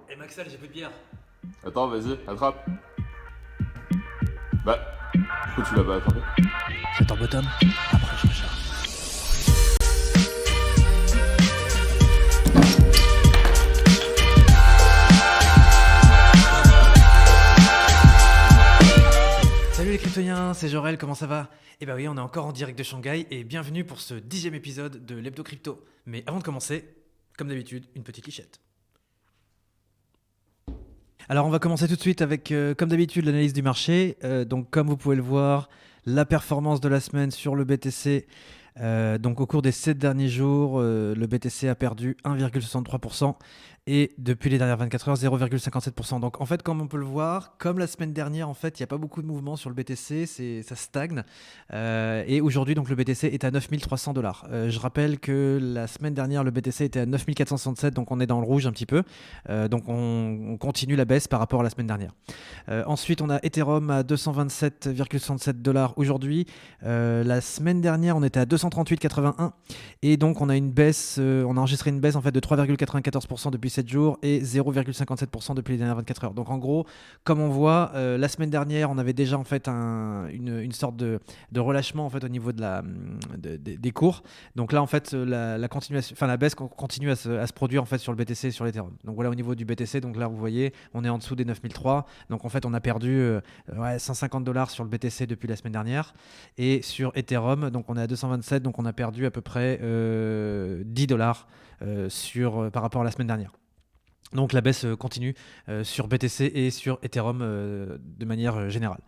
Et Maxel, j'ai plus de bière. Attends, vas-y, attrape. Bah, pourquoi tu l'as pas attrapé? C'est en bottom. Après, je recharge. Salut les cryptoïens, c'est Jorel, comment ça va? Eh bah oui, on est encore en direct de Shanghai et bienvenue pour ce 10e épisode de l'Hebdo Crypto. Mais avant de commencer, comme d'habitude, une petite lichette. Alors on va commencer tout de suite avec, comme d'habitude, l'analyse du marché. Donc comme vous pouvez le voir, la performance de la semaine sur le BTC. Donc au cours des 7 derniers jours, le BTC a perdu 1,63% et depuis les dernières 24 heures, 0,57%. Donc en fait, comme on peut le voir, comme la semaine dernière, en fait, il n'y a pas beaucoup de mouvement sur le BTC, ça stagne. Et aujourd'hui, donc le BTC est à 9300 $. Je rappelle que la semaine dernière, le BTC était à 9467, donc on est dans le rouge un petit peu. Donc on continue la baisse par rapport à la semaine dernière. Ensuite, on a Ethereum à 227,67 $ aujourd'hui. La semaine dernière, on était à 238,81 et donc on a une baisse, on a enregistré une baisse en fait de 3,94% depuis 7 jours et 0,57% depuis les dernières 24 heures. Donc en gros, comme on voit, la semaine dernière, on avait déjà en fait une sorte de relâchement en fait au niveau des cours. Donc là en fait, la continuation, enfin la baisse continue à se produire en fait sur le BTC et sur l'Ethereum. Donc voilà au niveau du BTC, donc là vous voyez, on est en dessous des 9003. Donc en fait, on a perdu 150 $ sur le BTC depuis la semaine dernière. Et sur Ethereum, donc on est à 227, donc on a perdu à peu près 10 $ par rapport à la semaine dernière. Donc la baisse continue sur BTC et sur Ethereum de manière générale.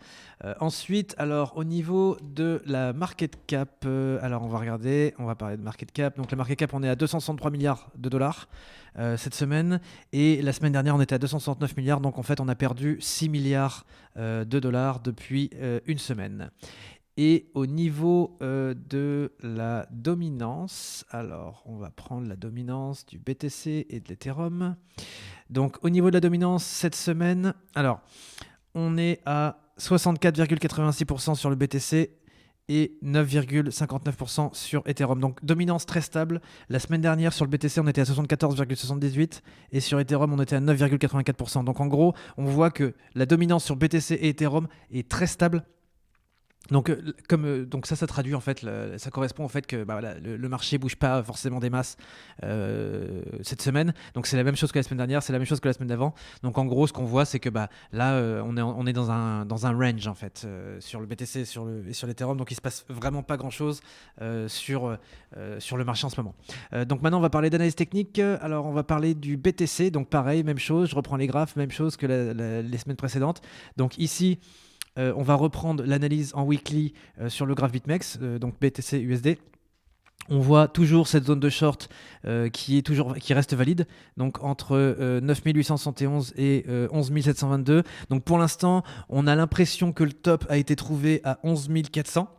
Ensuite, alors au niveau de la market cap, alors on va regarder, on va parler de market cap. Donc la market cap, on est à 263 milliards de dollars cette semaine et la semaine dernière on était à 269 milliards. Donc en fait on a perdu 6 milliards de dollars depuis une semaine. Et au niveau de la dominance, alors on va prendre la dominance du BTC et de l'Ethereum. Donc au niveau de la dominance cette semaine, alors on est à 64,86% sur le BTC et 9,59% sur Ethereum. Donc dominance très stable. La semaine dernière sur le BTC on était à 74,78 et sur Ethereum on était à 9,84%. Donc en gros on voit que la dominance sur BTC et Ethereum est très stable. Donc, donc ça traduit en fait, ça correspond au fait que voilà, le marché bouge pas forcément des masses cette semaine. Donc c'est la même chose que la semaine dernière, c'est la même chose que la semaine d'avant. Donc en gros, ce qu'on voit, c'est que là, on est dans un range en fait sur le BTC et sur l'Ethereum. Donc il se passe vraiment pas grand chose sur le marché en ce moment. Donc maintenant, on va parler d'analyse technique. Alors on va parler du BTC. Donc pareil, même chose. Je reprends les graphes, même chose que les semaines précédentes. Donc ici. On va reprendre l'analyse en weekly sur le graphe BitMEX, donc BTC USD. On voit toujours cette zone de short qui reste valide, donc entre 9871 et 11722. Donc pour l'instant, on a l'impression que le top a été trouvé à 11400.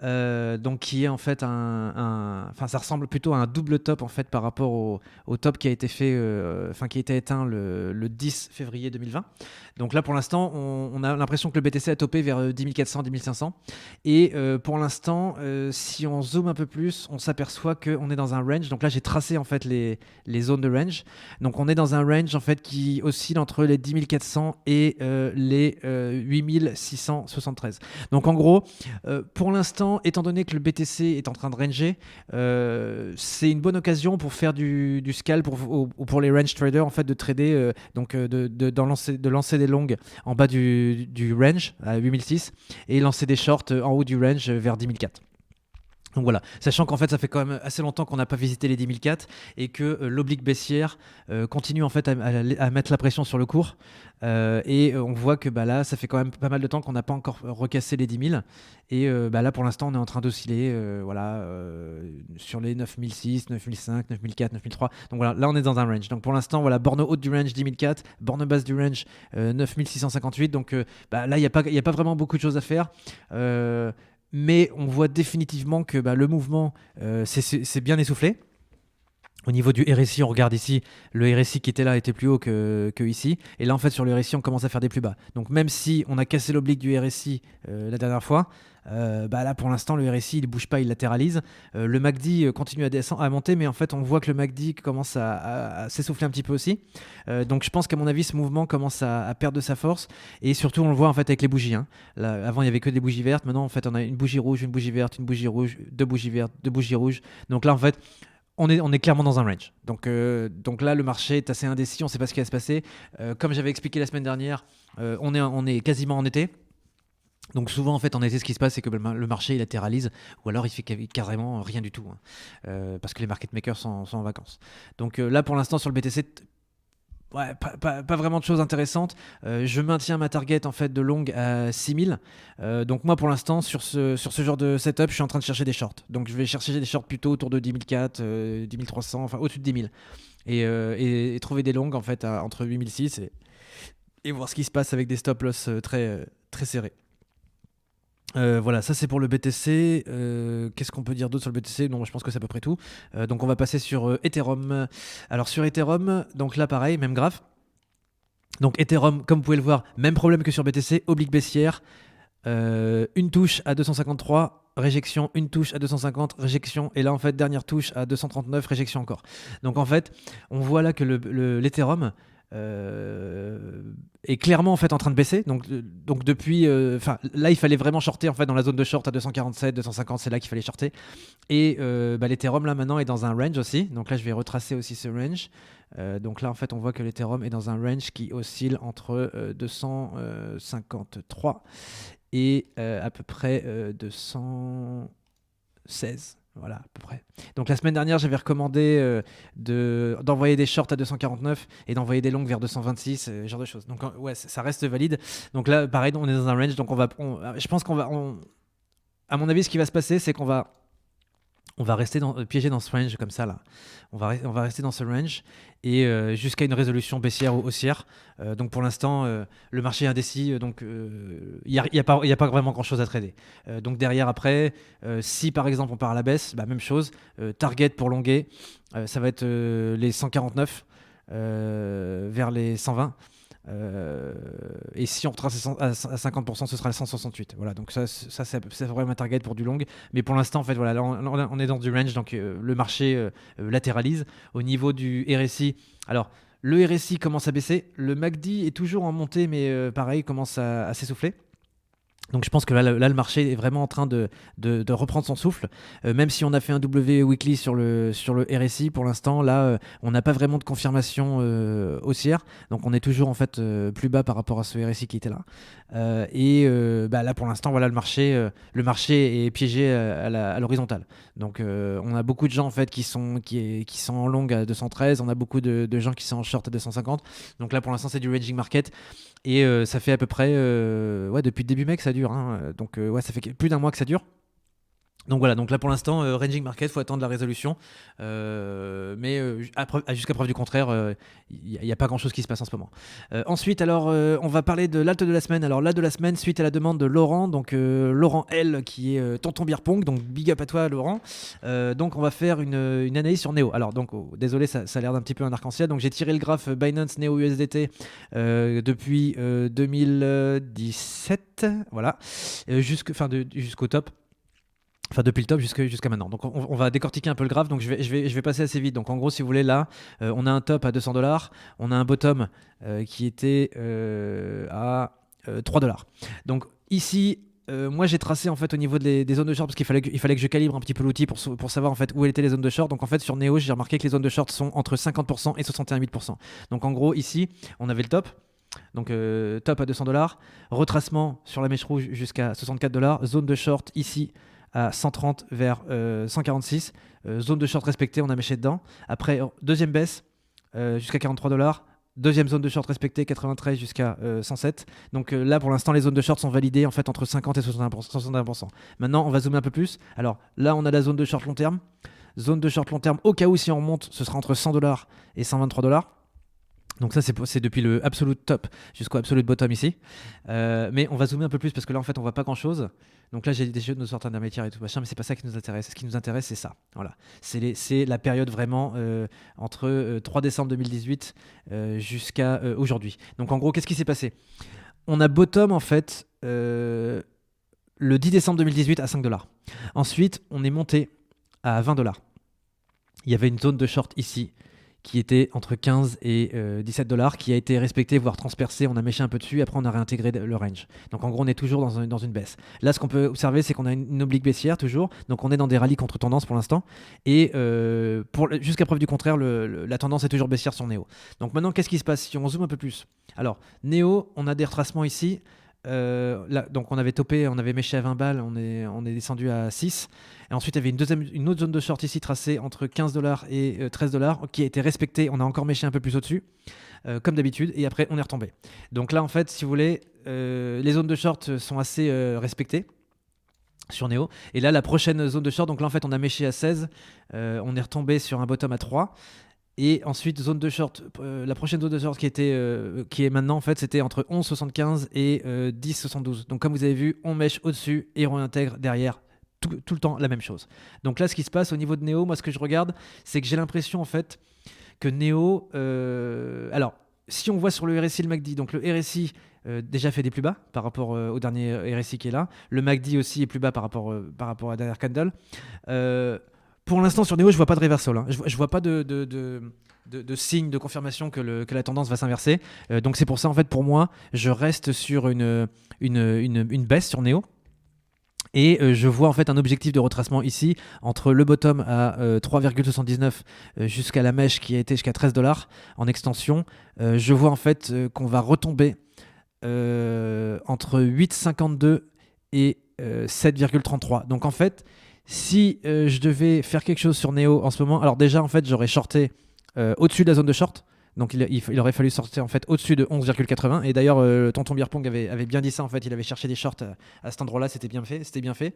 Donc qui est en fait enfin ça ressemble plutôt à un double top en fait par rapport au top qui a été fait, qui a été éteint le 10 février 2020. Donc là pour l'instant on a l'impression que le BTC a topé vers 10 400, 10 500 et pour l'instant si on zoome un peu plus on s'aperçoit qu'on est dans un range. Donc là j'ai tracé en fait les zones de range. Donc on est dans un range en fait qui oscille entre les 10 400 et les 8 673. Donc en gros pour l'instant, étant donné que le BTC est en train de ranger, c'est une bonne occasion pour faire du scalp pour les range traders en fait de trader, de lancer des longues en bas du range à 8006 et lancer des shorts en haut du range vers 10004. Donc voilà, sachant qu'en fait ça fait quand même assez longtemps qu'on n'a pas visité les 10004 et que l'oblique baissière continue en fait à mettre la pression sur le cours et on voit que là ça fait quand même pas mal de temps qu'on n'a pas encore recassé les 10 000 et là pour l'instant on est en train d'osciller sur les 9006, 9005, 9004, 9003. Donc voilà, là on est dans un range. Donc pour l'instant voilà, borne haute du range 10004, borne basse du range 9658. Donc là il n'y a pas vraiment beaucoup de choses à faire. Mais on voit définitivement que le mouvement s'est bien essoufflé. Au niveau du RSI, on regarde ici, le RSI qui était là était plus haut que ici. Et là, en fait, sur le RSI, on commence à faire des plus bas. Donc, même si on a cassé l'oblique du RSI la dernière fois, là, pour l'instant, le RSI, il ne bouge pas, il latéralise. Le MACD continue à monter, mais en fait, on voit que le MACD commence à s'essouffler un petit peu aussi. Donc, je pense qu'à mon avis, ce mouvement commence à perdre de sa force. Et surtout, on le voit en fait avec les bougies. Hein. Là, avant, il n'y avait que des bougies vertes. Maintenant, en fait, on a une bougie rouge, une bougie verte, une bougie rouge, deux bougies vertes, deux bougies rouges. Donc là, en fait, on est clairement dans un range. Donc là, le marché est assez indécis, on ne sait pas ce qui va se passer. Comme j'avais expliqué la semaine dernière, on est quasiment en été. Donc souvent, en fait, en été, ce qui se passe, c'est que le marché il latéralise, ou alors il fait carrément rien du tout, hein. Parce que les market makers sont en vacances. Donc là, pour l'instant, sur le BTC, ouais, pas vraiment de choses intéressantes. Je maintiens ma target en fait de long à 6000. Donc moi pour l'instant sur ce genre de setup, je suis en train de chercher des shorts. Donc je vais chercher des shorts plutôt autour de 10 004, 10 300, enfin au-dessus de 10 000. Et trouver des longues en fait entre 8006 et voir ce qui se passe avec des stop loss très serrés. Voilà, ça c'est pour le BTC. Qu'est-ce qu'on peut dire d'autre sur le BTC? Non, je pense que c'est à peu près tout. Donc on va passer sur Ethereum. Alors sur Ethereum, donc là pareil, même graphe. Donc Ethereum, comme vous pouvez le voir, même problème que sur BTC, oblique baissière, une touche à 253, réjection, une touche à 250, réjection, et là en fait dernière touche à 239, réjection encore. Donc en fait, on voit là que l'Ethereum est clairement en fait en train de baisser. Donc depuis, là il fallait vraiment shorter en fait dans la zone de short à 247, 250, c'est là qu'il fallait shorter. Et l'Ethereum là maintenant est dans un range aussi. Donc là je vais retracer aussi ce range. Donc là en fait on voit que l'Ethereum est dans un range qui oscille entre 253 et à peu près 216. Voilà, à peu près. Donc la semaine dernière, j'avais recommandé d'envoyer des shorts à 249 et d'envoyer des longues vers 226, ce genre de choses. Donc ouais, ça reste valide. Donc là, pareil, on est dans un range. Donc je pense à mon avis, ce qui va se passer, c'est qu'on va rester piégé dans ce range comme ça là. On va rester dans ce range et jusqu'à une résolution baissière ou haussière. Donc pour l'instant, le marché est indécis, donc il n'y a pas vraiment grand chose à trader. Donc derrière après, si par exemple on part à la baisse, même chose. Target pour longuer, ça va être les 149 vers les 120. Et si on retrace à 50%, ce sera le 168. Voilà, donc ça c'est vraiment un target pour du long. Mais pour l'instant, en fait, voilà, là, on est dans du range, donc le marché latéralise. Au niveau du RSI, alors le RSI commence à baisser, le MACD est toujours en montée, mais pareil, commence à s'essouffler. Donc je pense que là, le marché est vraiment en train de reprendre son souffle. Même si on a fait un W weekly sur le RSI, pour l'instant, là, on n'a pas vraiment de confirmation haussière. Donc on est toujours en fait plus bas par rapport à ce RSI qui était là. Là, pour l'instant, voilà, le marché est piégé à l'horizontale. Donc on a beaucoup de gens en fait qui sont en long à 213. On a beaucoup de gens qui sont en short à 250. Donc là, pour l'instant, c'est du ranging market. Et ça fait à peu près, depuis le début mai que ça dure. Hein. Donc ça fait plus d'un mois que ça dure. Donc voilà, donc là pour l'instant, ranging market, il faut attendre la résolution. Mais jusqu'à preuve du contraire, il n'y a pas grand-chose qui se passe en ce moment. Ensuite, alors, on va parler de l'alt de la semaine. Alors l'alt de la semaine, suite à la demande de Laurent, donc Laurent L, qui est tonton beer pong, donc big up à toi Laurent. Donc on va faire une analyse sur Neo. Alors donc, désolé, ça a l'air d'un petit peu un arc-en-ciel. Donc j'ai tiré le graphe Binance Neo USDT depuis 2017, voilà, jusqu'au top. Enfin, depuis le top jusqu'à maintenant. Donc, on va décortiquer un peu le graphe. Donc, je vais passer assez vite. Donc, en gros, si vous voulez, là, on a un top à $200. On a un bottom qui était à $3. Donc, ici, moi, j'ai tracé en fait au niveau des zones de short parce qu'il fallait que je calibre un petit peu l'outil pour savoir en fait où étaient les zones de short. Donc, en fait, sur Neo, j'ai remarqué que les zones de short sont entre 50% et 61,8%. Donc, en gros, ici, on avait le top. Donc top à $200, retracement sur la mèche rouge jusqu'à $64, zone de short ici à 130 vers 146, zone de short respectée, on a méché dedans. Après, deuxième baisse jusqu'à $43, deuxième zone de short respectée, 93 jusqu'à 107. Donc là, pour l'instant, les zones de short sont validées en fait entre 50 et 61%. Maintenant, on va zoomer un peu plus. Alors là, on a la zone de short long terme. Zone de short long terme, au cas où si on remonte, ce sera entre $100 et $123. Donc ça, c'est depuis le absolute top jusqu'au absolute bottom ici. Mais on va zoomer un peu plus parce que là, en fait, on voit pas grand-chose. Donc là, j'ai des jeux de nos sortes intermédiaires et tout machin, mais c'est pas ça qui nous intéresse. Ce qui nous intéresse, c'est ça. Voilà. C'est la période vraiment entre 3 décembre 2018 jusqu'à aujourd'hui. Donc en gros, qu'est-ce qui s'est passé? On a bottom, en fait, le 10 décembre 2018 à 5 $. Ensuite, on est monté à 20 $. Il y avait une zone de short ici qui était entre 15 et 17 $, qui a été respectée, voire transpercée. On a méché un peu dessus, après on a réintégré le range. Donc en gros, on est toujours dans une baisse. Là, ce qu'on peut observer, c'est qu'on a une oblique baissière toujours. Donc on est dans des rallyes contre tendance pour l'instant. Et jusqu'à preuve du contraire, la tendance est toujours baissière sur Neo. Donc maintenant, qu'est-ce qui se passe si on zoome un peu plus? Alors, Neo, on a des retracements ici. Là, donc on avait topé, on avait méché à 20 balles, on est descendu à 6. Et ensuite, il y avait une autre zone de short ici tracée entre 15 $ et 13 $ qui a été respectée. On a encore méché un peu plus au-dessus, comme d'habitude, et après on est retombé. Donc là, en fait, si vous voulez, les zones de short sont assez respectées sur Neo. Et là, la prochaine zone de short, donc là, en fait, on a méché à 16, on est retombé sur un bottom à 3. Et ensuite, zone de short, la prochaine zone de short qui est maintenant, en fait, c'était entre 11,75 et 10,72. Donc comme vous avez vu, on mèche au-dessus et on réintègre derrière tout le temps la même chose. Donc là, ce qui se passe au niveau de Neo, moi, ce que je regarde, c'est que j'ai l'impression, en fait, que Neo... alors, si on voit sur le RSI, le MACD, donc le RSI déjà fait des plus bas par rapport au dernier RSI qui est là. Le MACD aussi est plus bas par rapport à la dernière candle. Pour l'instant, sur Neo, je vois pas de reversal. Hein. Je vois pas de signe de confirmation que la tendance va s'inverser. Donc c'est pour ça, en fait, pour moi, je reste sur une baisse sur Neo. Et je vois en fait un objectif de retracement ici entre le bottom à 3,79 jusqu'à la mèche qui a été jusqu'à 13 $ en extension. Je vois en fait qu'on va retomber entre 8,52 et 7,33. Donc en fait, si je devais faire quelque chose sur Neo en ce moment, alors déjà en fait j'aurais shorté au-dessus de la zone de short. Donc il aurait fallu sortir en fait au-dessus de 11,80. Et d'ailleurs, tonton Beerpong avait bien dit ça. En fait, il avait cherché des shorts à cet endroit-là. C'était bien fait.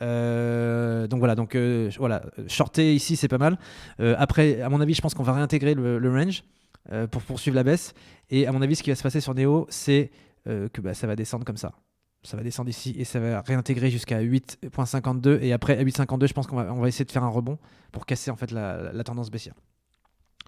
Donc voilà. Voilà. Shorter ici, c'est pas mal. Après, à mon avis, je pense qu'on va réintégrer le range pour poursuivre la baisse. Et à mon avis, ce qui va se passer sur Neo, c'est que ça va descendre comme ça. Ça va descendre ici et ça va réintégrer jusqu'à 8,52. Et après, à 8,52, je pense qu'on va essayer de faire un rebond pour casser en fait la tendance baissière.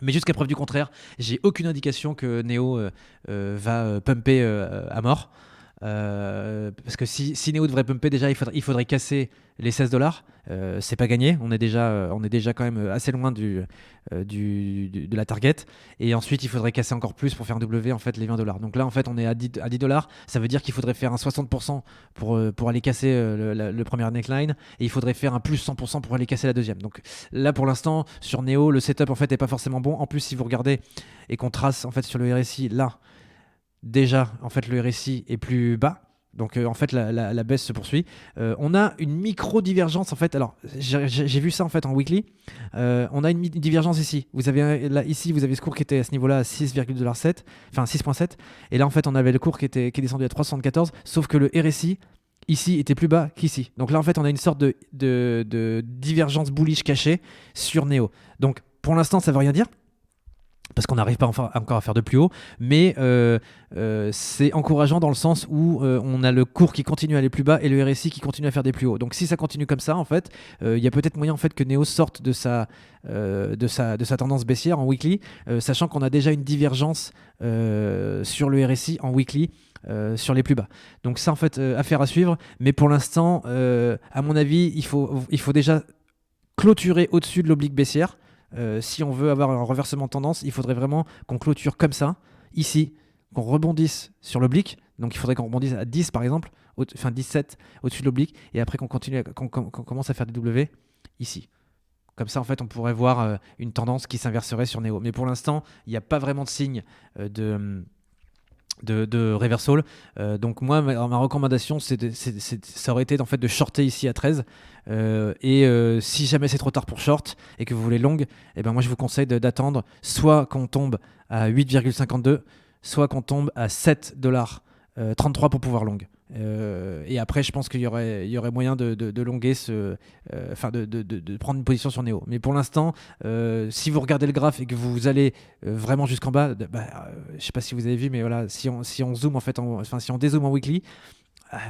Mais jusqu'à preuve du contraire, j'ai aucune indication que Neo va pumper à mort. Parce que si Neo devrait pumper, déjà il faudrait casser les 16 $. C'est pas gagné, on est déjà quand même assez loin de la target. Et ensuite il faudrait casser encore plus pour faire W en fait les 20 $. Donc là en fait on est à 10 $. Ça veut dire qu'il faudrait faire un 60% pour aller casser le premier neckline, et il faudrait faire un plus 100% pour aller casser la deuxième. Donc là pour l'instant sur Neo le setup en fait est pas forcément bon. En plus si vous regardez et qu'on trace en fait sur le RSI là, déjà en fait le RSI est plus bas. Donc en fait la baisse se poursuit. On a une micro divergence en fait. Alors j'ai vu ça en fait en weekly. On a une divergence ici. Vous avez ici vous avez ce cours qui était à ce niveau-là à 6,7, enfin 6,7. Et là en fait on avait le cours qui est descendu à 3,74. Sauf que le RSI ici était plus bas qu'ici. Donc là en fait on a une sorte de divergence bullish cachée sur Neo. Donc pour l'instant ça veut rien dire, parce qu'on n'arrive pas encore à faire de plus haut, mais c'est encourageant dans le sens où on a le cours qui continue à aller plus bas et le RSI qui continue à faire des plus hauts. Donc si ça continue comme ça, en fait, il y a peut-être moyen en fait que Neo sorte de sa tendance baissière en weekly, sachant qu'on a déjà une divergence sur le RSI en weekly. Sur les plus bas. Donc ça en fait affaire à suivre, mais pour l'instant à mon avis il faut déjà clôturer au-dessus de l'oblique baissière. Si on veut avoir un reversement de tendance, il faudrait vraiment qu'on clôture comme ça, ici, qu'on rebondisse sur l'oblique. Donc il faudrait qu'on rebondisse à 10 par exemple, enfin 17 au-dessus de l'oblique, et après qu'on commence à faire des W ici. Comme ça, en fait, on pourrait voir une tendance qui s'inverserait sur Neo. Mais pour l'instant, il n'y a pas vraiment de signe de reversal. Donc moi ma recommandation ça aurait été en fait de shorter ici à 13 si jamais c'est trop tard pour short et que vous voulez long, et ben moi je vous conseille d'attendre soit qu'on tombe à 8,52, soit qu'on tombe à 7 $, 33 pour pouvoir long. Et après, je pense qu'il y aurait moyen de longuer de prendre une position sur Neo. Mais pour l'instant, si vous regardez le graphe et que vous allez vraiment jusqu'en bas, je sais pas si vous avez vu, mais voilà, si on zoome en fait, si on dézoome en weekly,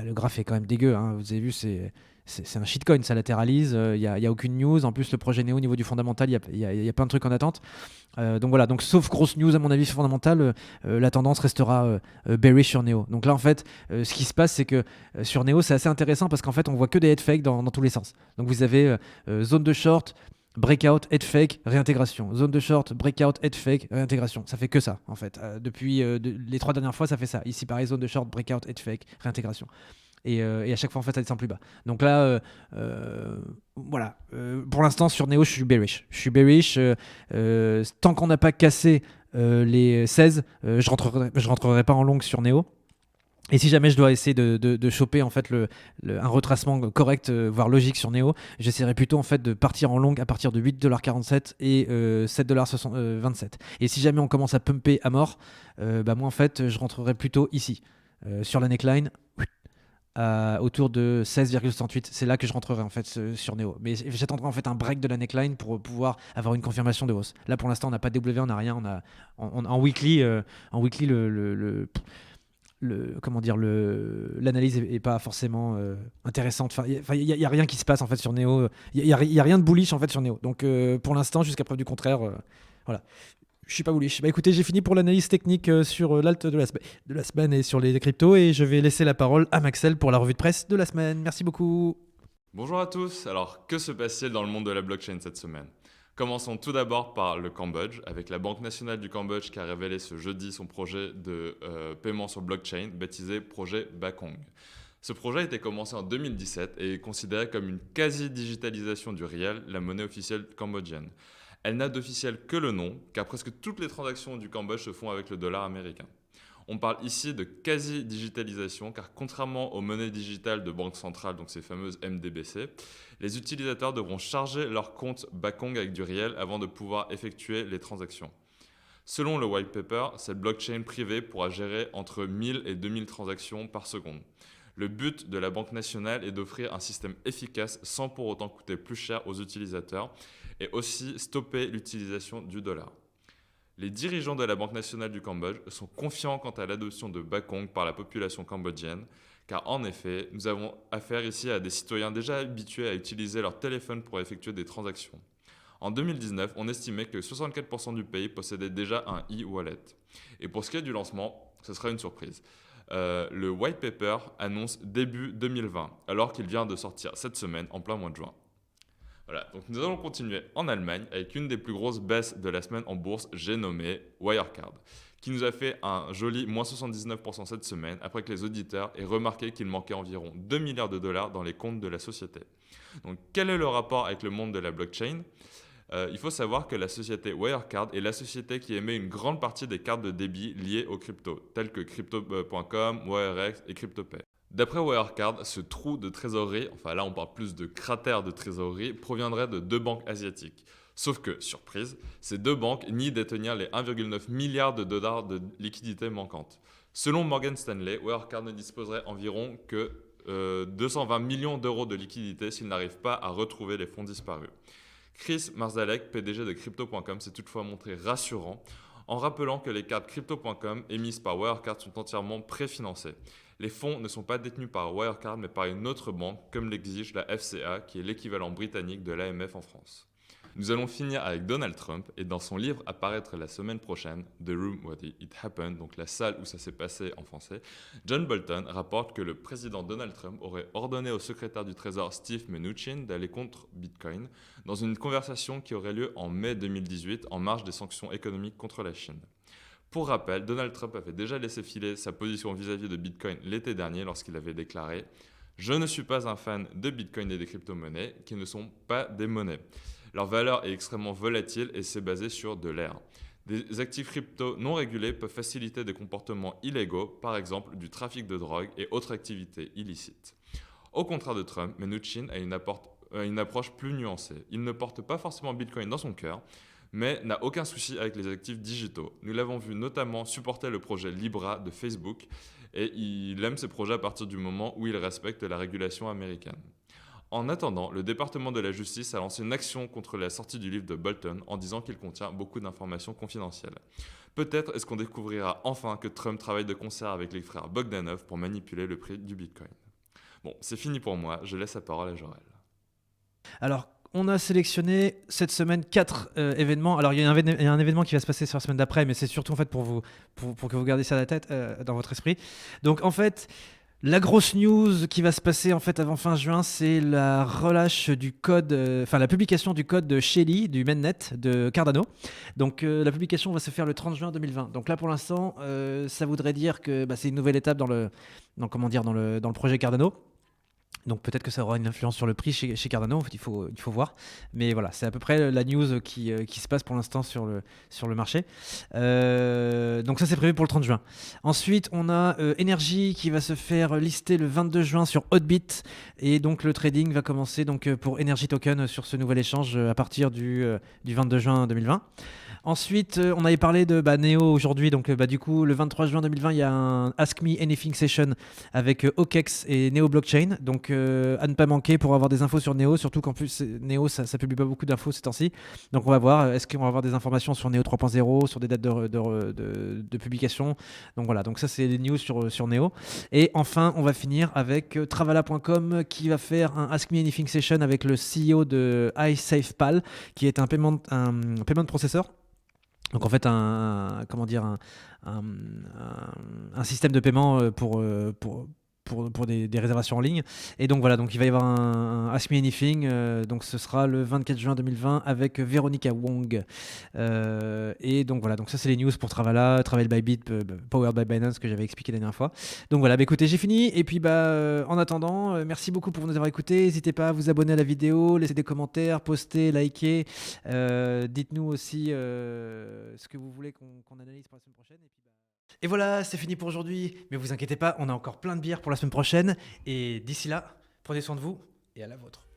le graphe est quand même dégueu, hein. Vous avez vu, c'est un shitcoin, ça latéralise, il y a aucune news. En plus, le projet Neo au niveau du fondamental, il y a plein de trucs en attente. Donc voilà, donc sauf grosse news à mon avis fondamentale, la tendance restera bearish sur Neo. Donc là en fait, ce qui se passe, c'est que sur Neo, c'est assez intéressant parce qu'en fait, on voit que des head fakes dans tous les sens. Donc vous avez zone de short, breakout, head fake, réintégration. Zone de short, breakout, head fake, réintégration. Ça fait que ça en fait. Depuis les 3 dernières fois, ça fait ça. Ici pareil, zone de short, breakout, head fake, réintégration. Et à chaque fois en fait ça descend plus bas. Donc là voilà, pour l'instant sur Neo je suis bearish. Tant qu'on n'a pas cassé les 16, je rentrerai pas en long sur Neo. Et si jamais je dois essayer de choper en fait un retracement correct, voire logique sur Neo, j'essaierai plutôt en fait de partir en long à partir de 8,47$ et 7,27$. Et si jamais on commence à pumper à mort, moi en fait je rentrerai plutôt ici, sur la neckline, autour de 16,68. C'est là que je rentrerai en fait sur Neo. Mais j'attendrai en fait un break de la neckline pour pouvoir avoir une confirmation de hausse. Là pour l'instant on n'a pas de W, on n'a rien. En weekly, comment dire, l'analyse est pas forcément intéressante. Il y a rien qui se passe en fait sur Neo. Il y a rien de bullish en fait sur Neo. Donc pour l'instant, jusqu'à preuve du contraire, voilà. Je suis pas bullish. Écoutez, j'ai fini pour l'analyse technique sur l'alt de la semaine et sur les cryptos, et je vais laisser la parole à Maxel pour la revue de presse de la semaine. Merci beaucoup. Bonjour à tous. Alors, que se passe-t-il dans le monde de la blockchain cette semaine? Commençons tout d'abord par le Cambodge, avec la Banque nationale du Cambodge qui a révélé ce jeudi son projet de paiement sur blockchain, baptisé projet Bakong. Ce projet a été commencé en 2017 et est considéré comme une quasi-digitalisation du riel, la monnaie officielle cambodgienne. Elle n'a d'officiel que le nom, car presque toutes les transactions du Cambodge se font avec le dollar américain. On parle ici de quasi-digitalisation, car contrairement aux monnaies digitales de banque centrale, donc ces fameuses MDBC, les utilisateurs devront charger leur compte Bakong avec du riel avant de pouvoir effectuer les transactions. Selon le white paper, cette blockchain privée pourra gérer entre 1000 et 2000 transactions par seconde. Le but de la Banque nationale est d'offrir un système efficace sans pour autant coûter plus cher aux utilisateurs et aussi stopper l'utilisation du dollar. Les dirigeants de la Banque nationale du Cambodge sont confiants quant à l'adoption de Bakong par la population cambodgienne, car en effet, nous avons affaire ici à des citoyens déjà habitués à utiliser leur téléphone pour effectuer des transactions. En 2019, on estimait que 64% du pays possédait déjà un e-wallet. Et pour ce qui est du lancement, ce sera une surprise. Le white paper annonce début 2020, alors qu'il vient de sortir cette semaine en plein mois de juin. Voilà, donc nous allons continuer en Allemagne avec une des plus grosses baisses de la semaine en bourse, j'ai nommé Wirecard, qui nous a fait un joli moins 79% cette semaine après que les auditeurs aient remarqué qu'il manquait environ 2 milliards de dollars dans les comptes de la société. Donc quel est le rapport avec le monde de la blockchain ? Il faut savoir que la société Wirecard est la société qui émet une grande partie des cartes de débit liées aux cryptos, telles que Crypto.com, WireX et CryptoPay. D'après Wirecard, ce trou de trésorerie, enfin là on parle plus de cratère de trésorerie, proviendrait de 2 banques asiatiques. Sauf que, surprise, ces 2 banques nient détenir les 1,9 milliard de dollars de liquidités manquantes. Selon Morgan Stanley, Wirecard ne disposerait environ que 220 millions d'euros de liquidités s'il n'arrive pas à retrouver les fonds disparus. Chris Marszalek, PDG de Crypto.com, s'est toutefois montré rassurant en rappelant que les cartes Crypto.com émises par Wirecard sont entièrement préfinancées. Les fonds ne sont pas détenus par Wirecard mais par une autre banque, comme l'exige la FCA, qui est l'équivalent britannique de l'AMF en France. Nous allons finir avec Donald Trump, et dans son livre à paraître la semaine prochaine, The Room Where It Happened, donc la salle où ça s'est passé en français, John Bolton rapporte que le président Donald Trump aurait ordonné au secrétaire du Trésor Steve Mnuchin d'aller contre Bitcoin dans une conversation qui aurait lieu en mai 2018 en marge des sanctions économiques contre la Chine. Pour rappel, Donald Trump avait déjà laissé filer sa position vis-à-vis de Bitcoin l'été dernier lorsqu'il avait déclaré « Je ne suis pas un fan de Bitcoin et des crypto-monnaies qui ne sont pas des monnaies. Leur valeur est extrêmement volatile et c'est basé sur de l'air. Des actifs crypto non régulés peuvent faciliter des comportements illégaux, par exemple du trafic de drogue et autres activités illicites. » Au contraire de Trump, Mnuchin a une approche plus nuancée. Il ne porte pas forcément Bitcoin dans son cœur, mais n'a aucun souci avec les actifs digitaux. Nous l'avons vu notamment supporter le projet Libra de Facebook, et il aime ces projets à partir du moment où il respecte la régulation américaine. En attendant, le département de la justice a lancé une action contre la sortie du livre de Bolton en disant qu'il contient beaucoup d'informations confidentielles. Peut-être est-ce qu'on découvrira enfin que Trump travaille de concert avec les frères Bogdanov pour manipuler le prix du Bitcoin. Bon, c'est fini pour moi, je laisse la parole à Jorel. Alors, on a sélectionné cette semaine 4 événements. Alors, il y a un événement qui va se passer sur la semaine d'après, mais c'est surtout en fait pour que vous gardiez ça à la tête, dans votre esprit. Donc, en fait, la grosse news qui va se passer en fait avant fin juin, c'est la relâche du code, la publication du code de Shelly, du mainnet de Cardano. Donc, la publication va se faire le 30 juin 2020. Donc là, pour l'instant, ça voudrait dire que c'est une nouvelle étape dans le projet Cardano. Donc peut-être que ça aura une influence sur le prix chez Cardano, en fait, il faut voir. Mais voilà, c'est à peu près la news qui se passe pour l'instant sur le marché. Donc ça, c'est prévu pour le 30 juin. Ensuite, on a Energy qui va se faire lister le 22 juin sur Hotbit. Et donc le trading va commencer donc, pour Energy Token sur ce nouvel échange à partir du 22 juin 2020. Ensuite, on avait parlé de Neo aujourd'hui. Donc du coup, le 23 juin 2020, il y a un Ask Me Anything Session avec OKEx et Neo Blockchain. Donc à ne pas manquer pour avoir des infos sur Neo, surtout qu'en plus Neo ça publie pas beaucoup d'infos ces temps-ci. Donc on va voir, est-ce qu'on va avoir des informations sur Neo 3.0, sur des dates de publication. Donc voilà, donc ça c'est les news sur Neo. Et enfin on va finir avec Travala.com qui va faire un Ask Me Anything Session avec le CEO de iSafePal qui est un payment processor. Donc en fait un système de paiement pour des réservations en ligne. Et donc voilà, donc il va y avoir un Ask Me Anything, donc ce sera le 24 juin 2020 avec Véronica Wong. Et donc voilà, donc ça c'est les news pour Travala, Travel by Bit, Powered by Binance que j'avais expliqué la dernière fois. Donc voilà, écoutez, j'ai fini. Et puis en attendant, merci beaucoup pour nous avoir écoutés. N'hésitez pas à vous abonner à la vidéo, laisser des commentaires, poster, liker. Dites-nous aussi ce que vous voulez qu'on analyse pour la semaine prochaine. Et voilà, c'est fini pour aujourd'hui. Mais vous inquiétez pas, on a encore plein de bières pour la semaine prochaine. Et d'ici là, prenez soin de vous et à la vôtre.